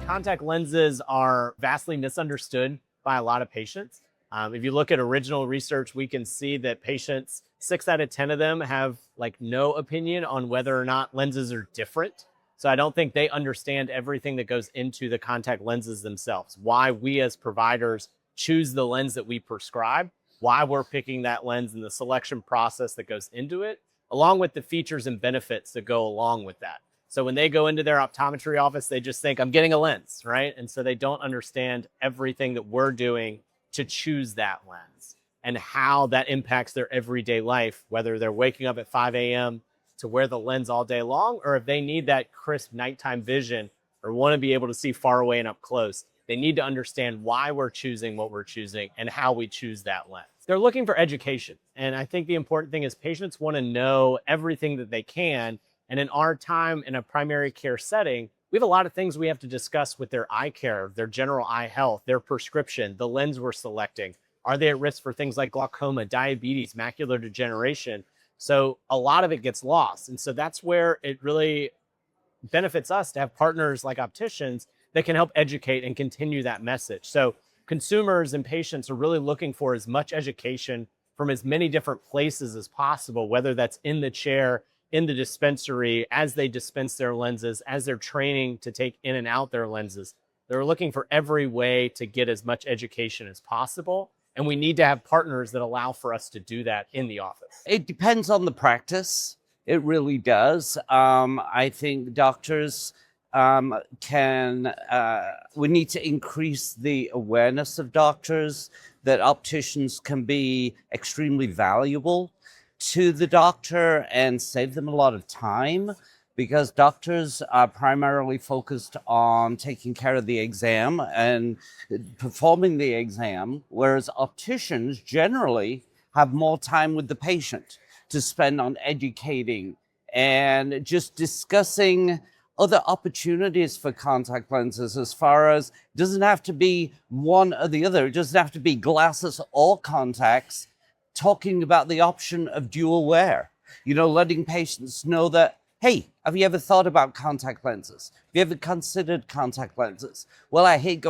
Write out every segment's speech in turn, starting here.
Contact lenses are vastly misunderstood by a lot of patients. If you look at original research, we can see that patients, 6 out of 10 of them have like no opinion on whether or not lenses are different. So I don't think they understand everything that goes into the contact lenses themselves, why we as providers choose the lens that we prescribe, why we're picking that lens and the selection process that goes into it, along with the features and benefits that go along with that. So when they go into their optometry office, they just think, I'm getting a lens, right? And so they don't understand everything that we're doing to choose that lens and how that impacts their everyday life, whether they're waking up at 5 a.m. to wear the lens all day long, or if they need that crisp nighttime vision or want to be able to see far away and up close, they need to understand why we're choosing what we're choosing and how we choose that lens. They're looking for education. And I think the important thing is patients want to know everything that they can. And in our time in a primary care setting, we have a lot of things we have to discuss with their eye care, their general eye health, their prescription, the lens we're selecting. Are they at risk for things like glaucoma, diabetes, macular degeneration? So a lot of it gets lost. And so that's where it really benefits us to have partners like opticians that can help educate and continue that message. So consumers and patients are really looking for as much education from as many different places as possible, whether that's in the chair, in the dispensary, as they dispense their lenses, as they're training to take in and out their lenses. They're looking for every way to get as much education as possible. And we need to have partners that allow for us to do that in the office. It depends on the practice. It really does. I think doctors we need to increase the awareness of doctors that opticians can be extremely valuable to the doctor and save them a lot of time, because doctors are primarily focused on taking care of the exam and performing the exam, whereas opticians generally have more time with the patient to spend on educating and just discussing other opportunities for contact lenses, as far as it doesn't have to be one or the other. It doesn't have to be glasses or contacts. Talking about the option of dual wear, letting patients know that, hey, have you ever thought about contact lenses? Have you ever considered contact lenses? Well, I hate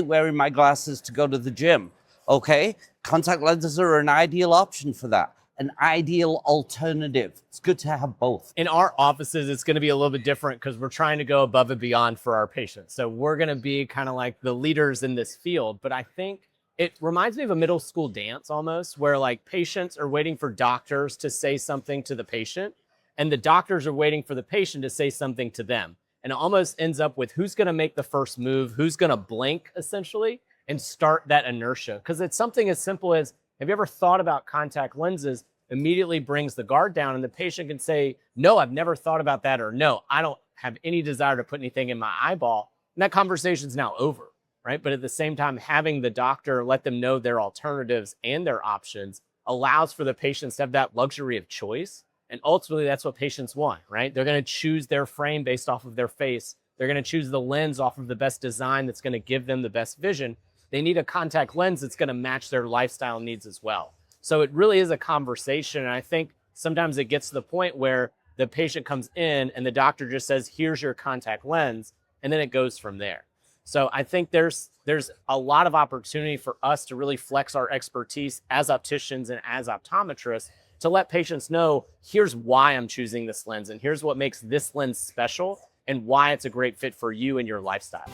wearing my glasses to go to the gym. Okay, contact lenses are an ideal option for that. An ideal alternative. It's good to have both. In our offices, it's going to be a little bit different because we're trying to go above and beyond for our patients. So we're going to be kind of like the leaders in this field. But I think it reminds me of a middle school dance almost, where like patients are waiting for doctors to say something to the patient, and the doctors are waiting for the patient to say something to them. And it almost ends up with who's going to make the first move, who's going to blink essentially, and start that inertia. Because it's something as simple as, have you ever thought about contact lenses? Immediately brings the guard down, and the patient can say, no, I've never thought about that, or no, I don't have any desire to put anything in my eyeball. And that conversation's now over, right? But at the same time, having the doctor let them know their alternatives and their options allows for the patients to have that luxury of choice. And ultimately, that's what patients want, right? They're going to choose their frame based off of their face. They're going to choose the lens off of the best design that's going to give them the best vision. They need a contact lens that's going to match their lifestyle needs as well. So it really is a conversation. And I think sometimes it gets to the point where the patient comes in and the doctor just says, here's your contact lens, and then it goes from there. So I think there's a lot of opportunity for us to really flex our expertise as opticians and as optometrists to let patients know, here's why I'm choosing this lens, and here's what makes this lens special, and why it's a great fit for you and your lifestyle.